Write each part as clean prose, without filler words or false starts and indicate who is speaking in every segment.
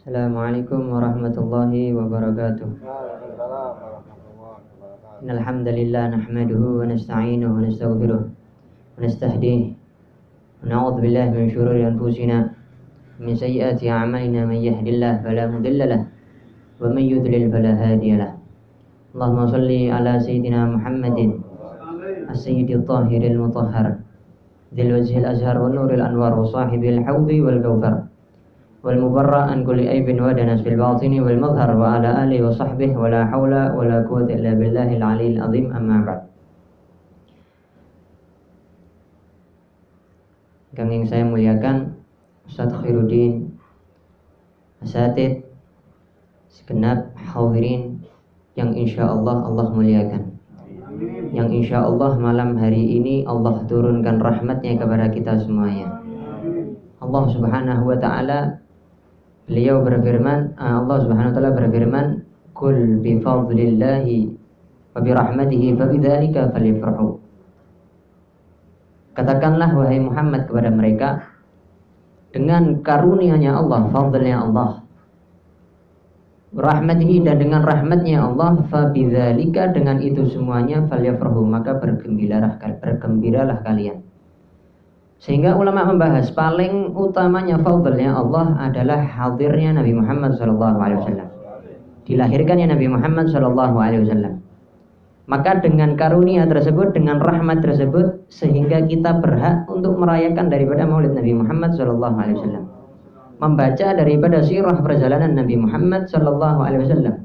Speaker 1: Assalamualaikum warahmatullahi wabarakatuh. Innal hamdalillah nahmaduhu wa nasta'inuhu wa nastaghfiruh wa nastahdihi wa na'udzu billahi min shururi anfusina min sayyiati a'malina man yahdihillahu fala mudilla lahu wa man yudlil fala hadiya lahu. Allahumma shalli ala sayyidina Muhammadin as-sayyidil tahiril mutahhar dzil wajhil azhar wan nuril anwar wa sahibil haudi wal kawthar wal mubarra an kulli aibin wa danas fil batini wal madhhar wa ala alihi wa sahbihi wa la hawla wa la quwwata illa billahil aliyil azim, amma ba'd. Kang yang saya muliakan Ustaz Khairuddin, asatid, segenap hadirin yang insyaallah Allah muliakan, yang insyaallah malam hari ini Allah turunkan rahmatnya kepada kita semuanya. Allah subhanahu wa ta'ala, beliau berfirman, Allah subhanahu wa ta'ala berfirman, Kul bifadlillahi wa birahmatihi fabidzalika falyafrahu. Katakanlah wahai Muhammad kepada mereka, dengan karunia-Nya Allah, fadlnya Allah, rahmatihi, dan dengan rahmatnya Allah, fabidzalika, dengan itu semuanya, falyafrahu, maka bergembiralah kalian. Sehingga ulama membahas paling utamanya fadlnya Allah adalah hadirnya Nabi Muhammad SAW, dilahirkannya Nabi Muhammad SAW. Maka dengan karunia tersebut, dengan rahmat tersebut, sehingga kita berhak untuk merayakan daripada maulid Nabi Muhammad SAW, membaca daripada sirah perjalanan Nabi Muhammad SAW.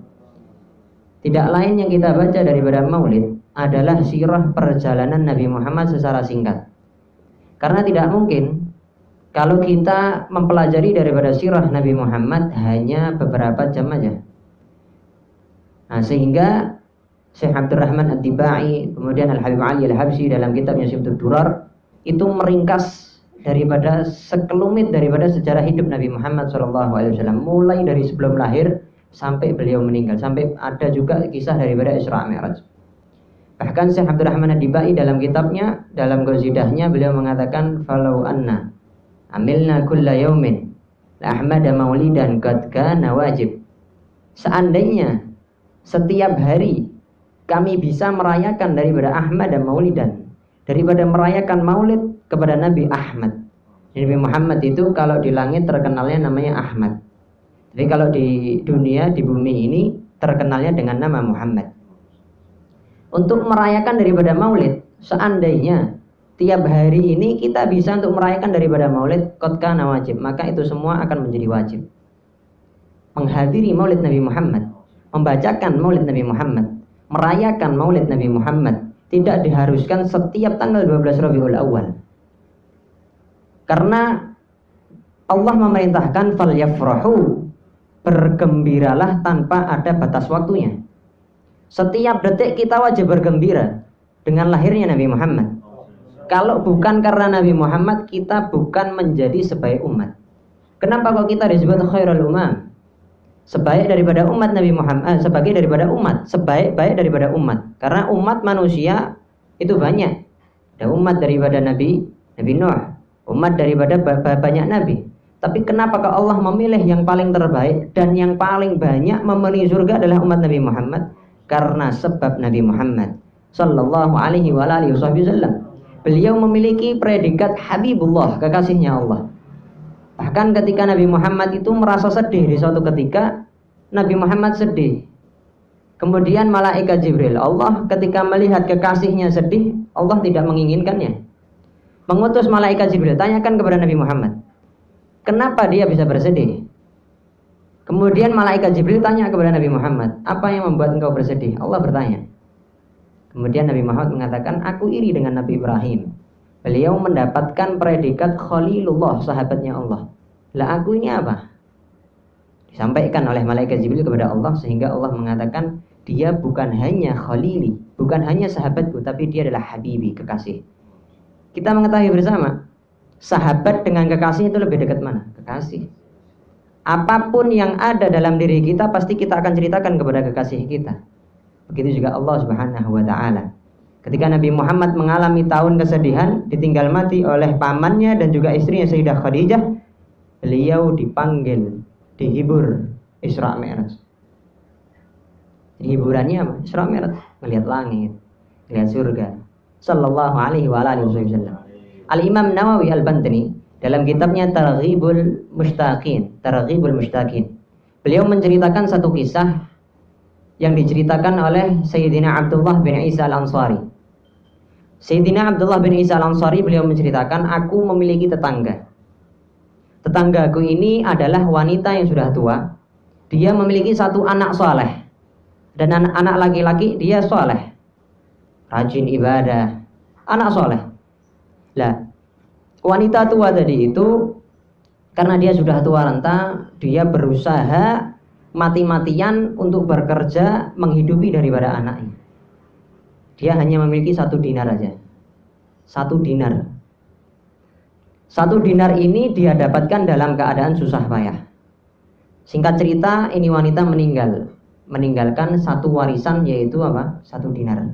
Speaker 1: Tidak lain yang kita baca daripada maulid adalah sirah perjalanan Nabi Muhammad secara singkat. Karena tidak mungkin kalau kita mempelajari daripada sirah Nabi Muhammad hanya beberapa jam aja. Nah, sehingga Syekh Abdurrahman Ad-Dibai, kemudian Al-Habib Ali Al-Habsyi dalam kitabnya Syibtud Durar itu meringkas daripada sekelumit daripada sejarah hidup Nabi Muhammad SAW, mulai dari sebelum lahir sampai beliau meninggal, sampai ada juga kisah daripada Isra Mi'raj. Bahkan Syekh Abdurrahman Ad-Dibai dalam kitabnya, dalam qasidahnya, beliau mengatakan, falau anna amilna kulla yaumin la ahmada maulidan qad kana wajib. Seandainya setiap hari kami bisa merayakan daripada Ahmad dan Maulidan, daripada merayakan maulid kepada Nabi Ahmad. Nabi Muhammad itu kalau di langit terkenalnya namanya Ahmad. Jadi kalau di dunia, di bumi ini terkenalnya dengan nama Muhammad. Untuk merayakan daripada maulid, seandainya tiap hari ini kita bisa untuk merayakan daripada maulid qad kana wajib, maka itu semua akan menjadi wajib. Menghadiri maulid Nabi Muhammad, membacakan maulid Nabi Muhammad, merayakan maulid Nabi Muhammad tidak diharuskan setiap tanggal 12 Rabiul Awal. Karena Allah memerintahkan falyafrahu, bergembiralah tanpa ada batas waktunya. Setiap detik kita wajib bergembira dengan lahirnya Nabi Muhammad. Kalau bukan karena Nabi Muhammad, kita bukan menjadi sebaik umat. Kenapa kok kita disebut khairul umam? Sebaik daripada umat Nabi Muhammad, sebagai daripada umat, sebaik-baik daripada umat. Karena umat manusia itu banyak. Ada umat daripada Nabi Nuh, umat daripada banyak Nabi. Tapi kenapa kok Allah memilih yang paling terbaik dan yang paling banyak memenuhi surga adalah umat Nabi Muhammad? Karena sebab Nabi Muhammad sallallahu alaihi wa alihi wasallam, beliau memiliki predikat Habibullah, kekasihnya Allah. Bahkan ketika Nabi Muhammad itu merasa sedih di suatu ketika, Nabi Muhammad sedih. Kemudian malaikat Jibril, Allah ketika melihat kekasihnya sedih, Allah tidak menginginkannya. Mengutus malaikat Jibril, tanyakan kepada Nabi Muhammad, kenapa dia bisa bersedih? Kemudian malaikat Jibril tanya kepada Nabi Muhammad, apa yang membuat engkau bersedih? Allah bertanya. Kemudian Nabi Muhammad mengatakan, aku iri dengan Nabi Ibrahim. Beliau mendapatkan predikat Khalilullah, sahabatnya Allah. Lah aku ini apa? Disampaikan oleh malaikat Jibril kepada Allah, sehingga Allah mengatakan, dia bukan hanya Khalili, bukan hanya sahabatku, tapi dia adalah Habibi, kekasih. Kita mengetahui bersama, sahabat dengan kekasih itu lebih dekat mana? Kekasih. Apapun yang ada dalam diri kita, pasti kita akan ceritakan kepada kekasih kita. Begitu juga Allah subhanahu wa ta'ala. Ketika Nabi Muhammad mengalami tahun kesedihan, ditinggal mati oleh pamannya dan juga istrinya Sayyidah Khadijah, beliau dipanggil dihibur Isra Mi'raj. Hiburannya apa? Isra Mi'raj, melihat langit, melihat surga. Sallallahu alaihi wa alihi wasallam. Al-Imam Nawawi Al-Bantani dalam kitabnya Targhibul Mushtaqin, beliau menceritakan satu kisah yang diceritakan oleh Sayyidina Abdullah bin Isa Al-Ansari. Sayyidina Abdullah bin Isa Al-Ansari beliau menceritakan, aku memiliki tetangga. Tetanggaku ini adalah wanita yang sudah tua. Dia memiliki satu anak soleh. Dan anak laki-laki dia soleh, rajin ibadah, anak soleh. Lah, wanita tua tadi itu karena dia sudah tua renta, dia berusaha mati-matian untuk bekerja menghidupi daripada anaknya. Dia hanya memiliki 1 dinar aja. 1 dinar. 1 dinar ini dia dapatkan dalam keadaan susah payah. Singkat cerita, ini wanita meninggalkan 1 warisan, yaitu apa? 1 dinar.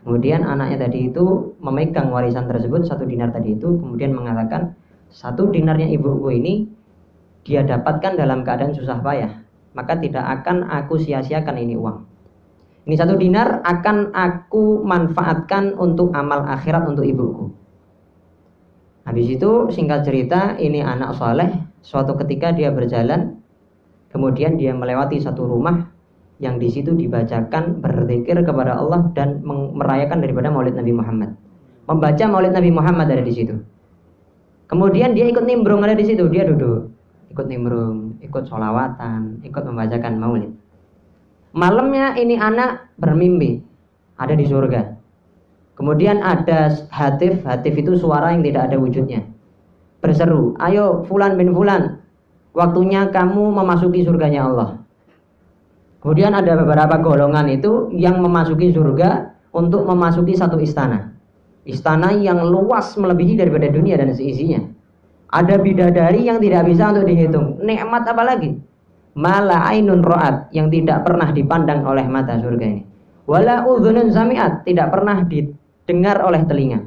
Speaker 1: Kemudian anaknya tadi itu memegang warisan tersebut, 1 dinar tadi itu, kemudian mengatakan 1 dinarnya ibuku ini dia dapatkan dalam keadaan susah payah, maka tidak akan aku sia-siakan ini uang. Ini 1 dinar akan aku manfaatkan untuk amal akhirat untuk ibuku. Habis itu singkat cerita, ini anak soleh, suatu ketika dia berjalan, kemudian dia melewati 1 rumah yang di situ dibacakan berzikir kepada Allah dan merayakan daripada Maulid Nabi Muhammad. Membaca Maulid Nabi Muhammad ada di situ. Kemudian dia ikut nimbrung ada di situ, dia duduk, ikut nimbrung, ikut sholawatan, ikut membacakan Maulid. Malamnya ini anak bermimpi ada di surga. Kemudian ada hatif itu suara yang tidak ada wujudnya. Berseru, ayo Fulan bin Fulan, waktunya kamu memasuki surganya Allah. Kemudian ada beberapa golongan itu yang memasuki surga untuk memasuki 1 istana. Istana yang luas melebihi daripada dunia dan seisinya. Ada bidadari yang tidak bisa untuk dihitung. Nikmat apa lagi? Mala ainun ra'at, yang tidak pernah dipandang oleh mata surga ini. Wala udhunun sami'at, tidak pernah didengar oleh telinga.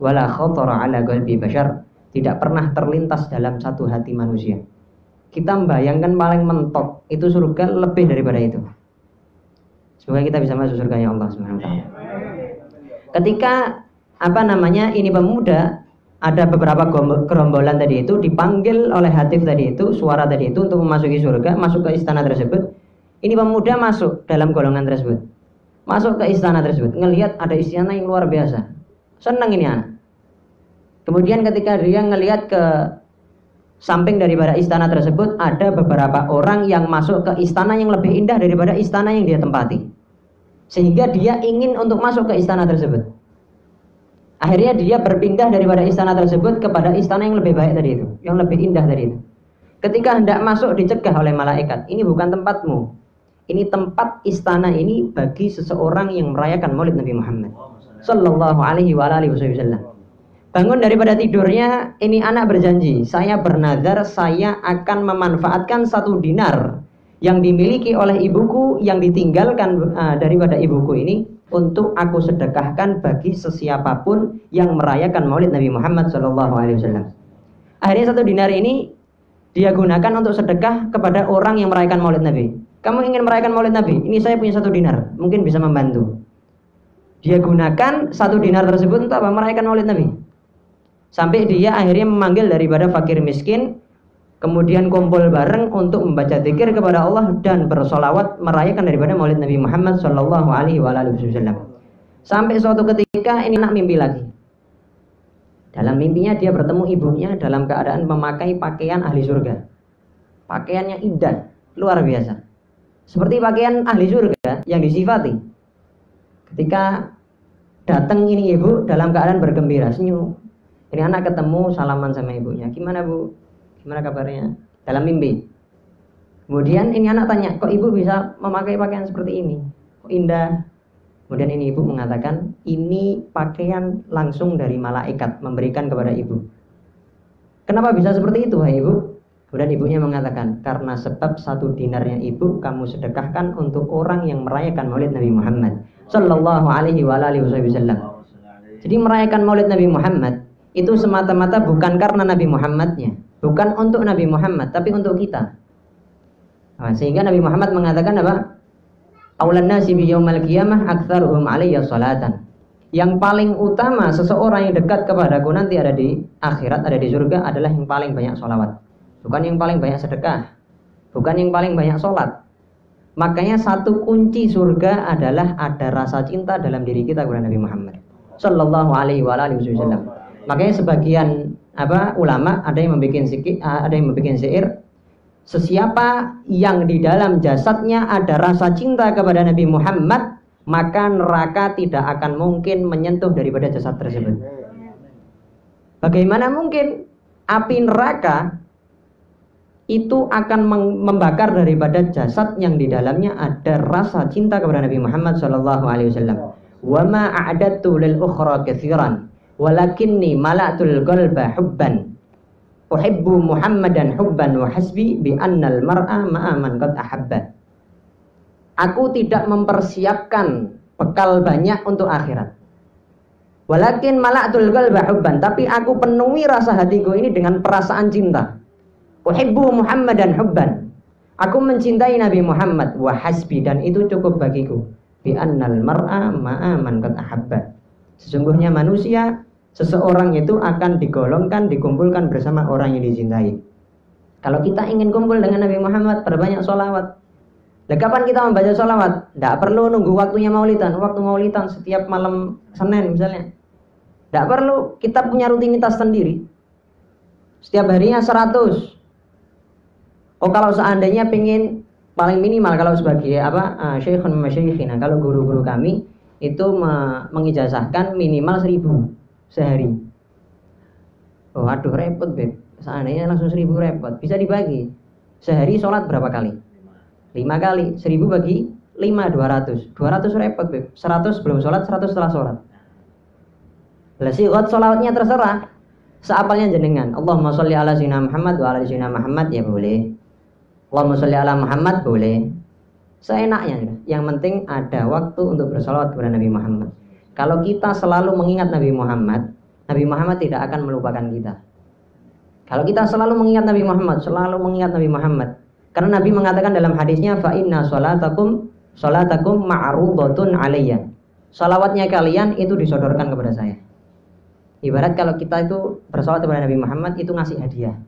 Speaker 1: Wala khatara ala qalbi bashar, tidak pernah terlintas dalam 1 hati manusia. Kita membayangkan paling mentok itu surga lebih daripada itu. Semoga kita bisa masuk surganya Allah Subhanahu wa taala. Ketika ini pemuda, ada beberapa gerombolan tadi itu dipanggil oleh hatif tadi itu, suara tadi itu untuk memasuki surga, masuk ke istana tersebut. Ini pemuda masuk dalam golongan tersebut. Masuk ke istana tersebut, ngelihat ada istana yang luar biasa. Senang ini anak. Kemudian ketika dia ngelihat ke samping daripada istana tersebut, ada beberapa orang yang masuk ke istana yang lebih indah daripada istana yang dia tempati. Sehingga dia ingin untuk masuk ke istana tersebut. Akhirnya dia berpindah daripada istana tersebut kepada istana yang lebih baik tadi itu, yang lebih indah tadi itu. Ketika hendak masuk dicegah oleh malaikat, ini bukan tempatmu. Ini tempat istana ini bagi seseorang yang merayakan Maulid Nabi Muhammad sallallahu alaihi wa alihi wasallam. Bangun daripada tidurnya, ini anak berjanji, saya bernazar saya akan memanfaatkan 1 dinar yang dimiliki oleh ibuku, yang ditinggalkan daripada ibuku ini, untuk aku sedekahkan bagi sesiapapun yang merayakan Maulid Nabi Muhammad SAW. Akhirnya 1 dinar ini dia gunakan untuk sedekah kepada orang yang merayakan Maulid Nabi. Kamu ingin merayakan Maulid Nabi? Ini saya punya 1 dinar, mungkin bisa membantu. Dia gunakan 1 dinar tersebut untuk apa? Merayakan Maulid Nabi. Sampai dia akhirnya memanggil daripada fakir miskin, kemudian kumpul bareng untuk membaca zikir kepada Allah dan bersolawat merayakan daripada Maulid Nabi Muhammad sallallahu alaihi wasallam. Sampai suatu ketika ini anak mimpi lagi. Dalam mimpinya dia bertemu ibunya dalam keadaan memakai pakaian ahli surga. Pakaiannya indah, luar biasa. Seperti pakaian ahli surga yang disifati. Ketika datang ini ibu dalam keadaan bergembira, senyum. Ini anak ketemu, salaman sama ibunya. Gimana bu? Gimana kabarnya? Dalam mimpi. Kemudian ini anak tanya, kok ibu bisa memakai pakaian seperti ini? Kok indah? Kemudian ini ibu mengatakan, ini pakaian langsung dari malaikat memberikan kepada ibu. Kenapa bisa seperti itu, hai ibu? Kemudian ibunya mengatakan, karena sebab 1 dinarnya ibu kamu sedekahkan untuk orang yang merayakan Maulid Nabi Muhammad sallallahu alaihi wasallam. Jadi merayakan Maulid Nabi Muhammad itu semata-mata bukan karena Nabi Muhammadnya, bukan untuk Nabi Muhammad, tapi untuk kita. Nah, sehingga Nabi Muhammad mengatakan apa? Aulan nasi bi yaumal qiyamah aktsaruhum alayya salatan. Yang paling utama seseorang yang dekat kepadaku nanti ada di akhirat, ada di surga adalah yang paling banyak sholawat. Bukan yang paling banyak sedekah, bukan yang paling banyak sholat. Makanya satu kunci surga adalah ada rasa cinta dalam diri kita kepada Nabi Muhammad Sallallahu alaihi wasallam. Makanya sebagian ulama ada yang membuat syair, sesiapa yang di dalam jasadnya ada rasa cinta kepada Nabi Muhammad, maka neraka tidak akan mungkin menyentuh daripada jasad tersebut. Bagaimana mungkin api neraka itu akan membakar daripada jasad yang di dalamnya ada rasa cinta kepada Nabi Muhammad sallallahu alaihi wasallam. Wa ma a'adatu lil ukhra katsiran walakinni mala'tul qalba hubban. Uhibbu Muhammadan hubban wa hasbi bi annal mar'a ma'a man qad ahabba. Aku tidak mempersiapkan bekal banyak untuk akhirat. Walakin mala'tul qalba hubban, tapi aku penuhi rasa hatiku ini dengan perasaan cinta. Uhibbu Muhammadan hubban. Aku mencintai Nabi Muhammad wa hasbi, dan itu cukup bagiku. Bi annal mar'a ma'a man qad ahabba. Sesungguhnya manusia, seseorang itu akan digolongkan, dikumpulkan bersama orang yang dicintai. Kalau kita ingin kumpul dengan Nabi Muhammad, perbanyak sholawat. Nah, kapan kita membaca sholawat? Tidak perlu nunggu waktunya maulidan. Waktu maulidan setiap malam Senin misalnya. Tidak perlu, kita punya rutinitas sendiri. Setiap harinya 100. Oh, kalau seandainya pengen paling minimal, kalau sebagai syekhun masyayikhina, kalau guru-guru kami itu mengijazahkan minimal 1000 sehari. Oh, aduh repot beb. Seandainya langsung 1000 repot. Bisa dibagi. Sehari sholat berapa kali? 5 kali. 1000 bagi 5, 200. 200 repot beb. 100 belum sholat, 100 setelah sholat. Lah sigat sholawatnya terserah. Seapalnya jenengan. Allahumma sholli ala sayyidina Muhammad wa ala sayyidina Muhammad, ya boleh. Allahumma sholli ala Muhammad, boleh. Seenaknya. Yang penting ada waktu untuk bersolawat kepada Nabi Muhammad. Kalau kita selalu mengingat Nabi Muhammad tidak akan melupakan kita. Kalau kita selalu mengingat Nabi Muhammad, karena Nabi mengatakan dalam hadisnya, fa inna sholatakum ma'rudatun alayya. Salawatnya kalian itu disodorkan kepada saya. Ibarat kalau kita itu bersolawat kepada Nabi Muhammad itu ngasih hadiah.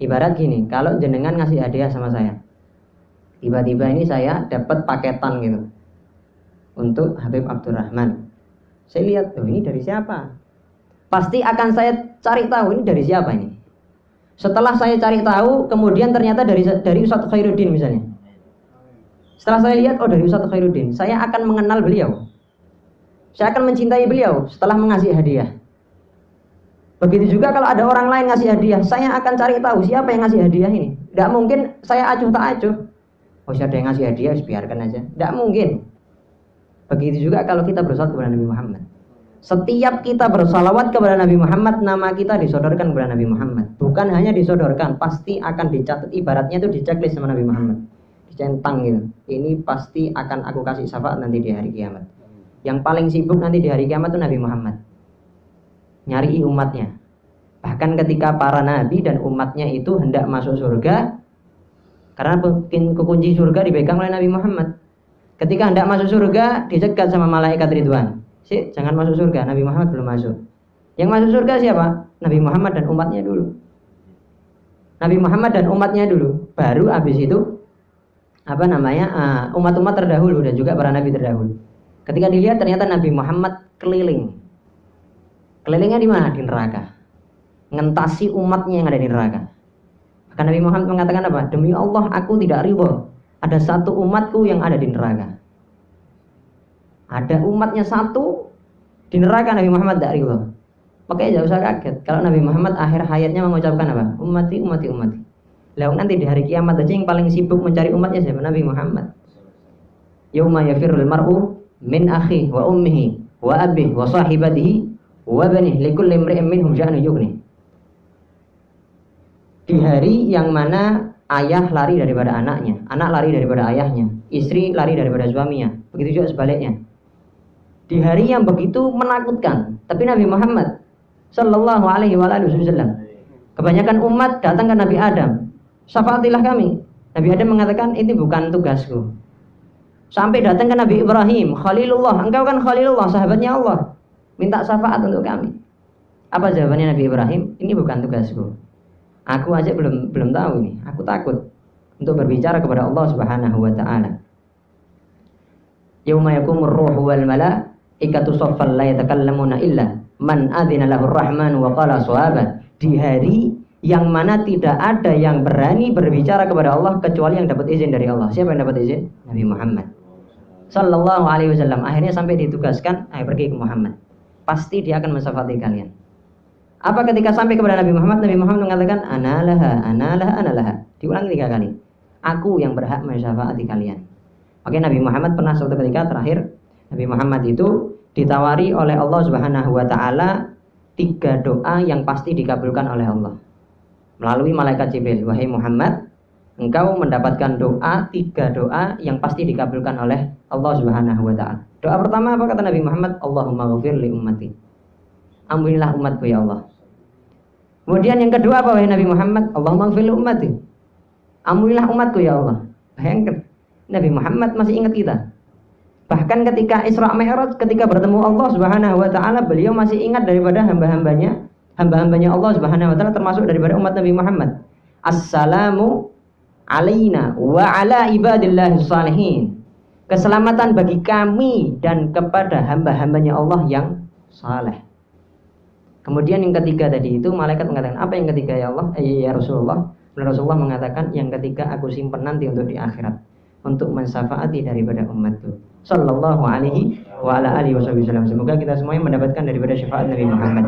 Speaker 1: Ibarat gini, kalau jenengan ngasih hadiah sama saya, tiba-tiba ini saya dapat paketan gitu untuk Habib Abdurrahman. Saya lihat, ini dari siapa? Pasti akan saya cari tahu ini dari siapa ini. Setelah saya cari tahu, kemudian ternyata dari Ustadz Khairuddin misalnya. Setelah saya lihat, oh dari Ustadz Khairuddin, saya akan mengenal beliau. Saya akan mencintai beliau setelah mengasih hadiah. Begitu juga kalau ada orang lain ngasih hadiah, saya akan cari tahu siapa yang ngasih hadiah ini. Tidak mungkin saya acuh tak acuh. Oh, siapa yang ngasih hadiah, biarkan aja. Tidak mungkin. Begitu juga kalau kita bersolawat kepada Nabi Muhammad. Setiap kita bersalawat kepada Nabi Muhammad, nama kita disodorkan kepada Nabi Muhammad. Bukan hanya disodorkan, pasti akan dicatat. Ibaratnya itu diceklis sama Nabi Muhammad, dicentang gitu. Ini pasti akan aku kasih syafaat nanti di hari kiamat. Yang paling sibuk nanti di hari kiamat itu Nabi Muhammad, nyari umatnya. Bahkan ketika para nabi dan umatnya itu hendak masuk surga, karena kunci surga dipegang oleh Nabi Muhammad. Ketika hendak masuk surga, dicegat sama malaikat Ridwan. Jangan masuk surga, Nabi Muhammad belum masuk. Yang masuk surga siapa? Nabi Muhammad dan umatnya dulu. Nabi Muhammad dan umatnya dulu. Baru habis itu umat-umat terdahulu dan juga para nabi terdahulu. Ketika dilihat ternyata Nabi Muhammad keliling. Kelilingnya di mana? Di neraka. Ngentasi umatnya yang ada di neraka. Maka Nabi Muhammad mengatakan apa? Demi Allah, aku tidak ridho ada satu umatku yang ada di neraka. Ada umatnya satu di neraka, Nabi Muhammad tidak ridho. Makanya jangan usah kaget kalau Nabi Muhammad akhir hayatnya mengucapkan apa? Ummati, ummati, ummati. Lalu nanti di hari kiamat aja yang paling sibuk mencari umatnya siapa? Nabi Muhammad. Yauma yafirrul mar'u min akhi wa ummihi wa abihi wa sahibatihi wa banihi likulli imri'in minhum sya'nu yughni. Di hari yang mana ayah lari daripada anaknya, anak lari daripada ayahnya, istri lari daripada suaminya, begitu juga sebaliknya. Di hari yang begitu menakutkan, tapi Nabi Muhammad Sallallahu alaihi wasallam, kebanyakan umat datang ke Nabi Adam, syafaatilah kami. Nabi Adam mengatakan ini bukan tugasku. Sampai datang ke Nabi Ibrahim, Khalilullah, engkau kan Khalilullah, sahabatnya Allah, minta syafaat untuk kami. Apa jawabannya Nabi Ibrahim? Ini bukan tugasku. Aku aja belum tahu ini. Aku takut untuk berbicara kepada Allah Subhanahu wa taala. Yauma yakumur ruhu wal malaikatu saffan la yatakallamuna illa man adzina lahur rahman wa qala shawaba. Di hari yang mana tidak ada yang berani berbicara kepada Allah kecuali yang dapat izin dari Allah. Siapa yang dapat izin? Nabi Muhammad sallallahu alaihi wasallam. Akhirnya sampai ditugaskan, ayo pergi ke Muhammad. Pasti dia akan mensyafaati kalian. Apa ketika sampai kepada Nabi Muhammad mengatakan analaha, analaha, analaha. Diulangi 3 kali. Aku yang berhak mensyafaati kalian. Oke, Nabi Muhammad pernah suatu ketika terakhir Nabi Muhammad itu ditawari oleh Allah Subhanahu wa taala 3 doa yang pasti dikabulkan oleh Allah. Melalui malaikat Jibril, wahai Muhammad, engkau mendapatkan doa 3 doa yang pasti dikabulkan oleh Allah Subhanahu wa taala. Doa pertama apa kata Nabi Muhammad? Allahumma ghfir li ummati. Ampunilah umatku ya Allah. Kemudian yang kedua apa wahai Nabi Muhammad? Allahumma ghfir li ummati. Ampunilah umatku ya Allah. Bayangkan, Nabi Muhammad masih ingat kita. Bahkan ketika Isra Mi'raj, ketika bertemu Allah Subhanahu wa taala, beliau masih ingat daripada hamba-hambanya Allah Subhanahu wa taala, termasuk daripada umat Nabi Muhammad. Assalamu alaina wa ala ibadillahi shalihin. Keselamatan bagi kami dan kepada hamba-hambanya Allah yang saleh. Kemudian yang ketiga tadi itu malaikat mengatakan, apa yang ketiga ya Allah? Ya Rasulullah. Dan Rasulullah mengatakan, yang ketiga aku simpan nanti untuk di akhirat, untuk mensyafaati daripada umatku. Sallallahu alaihi wa ala alihi wasallam. Semoga kita semuanya mendapatkan daripada syafaat Nabi Muhammad.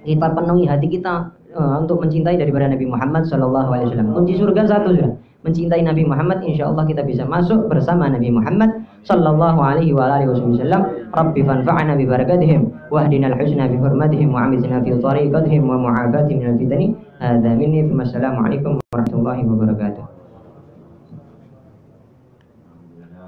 Speaker 1: Kita penuhi hati kita untuk mencintai daripada Nabi Muhammad sallallahu alaihi wasallam. Kunci surga satu sudah. Mencintai Nabi Muhammad, insyaallah kita bisa masuk bersama Nabi Muhammad sallallahu alaihi wa alihi wasallam. Rabbi fanfa'na bi barakatihim wahdina al-husna bi hurmatihim wa amitina fi tariqatihim wa mu'afatihim min al-fitani. Hadza minni. Wassalamu alaikum warahmatullahi wabarakatuh.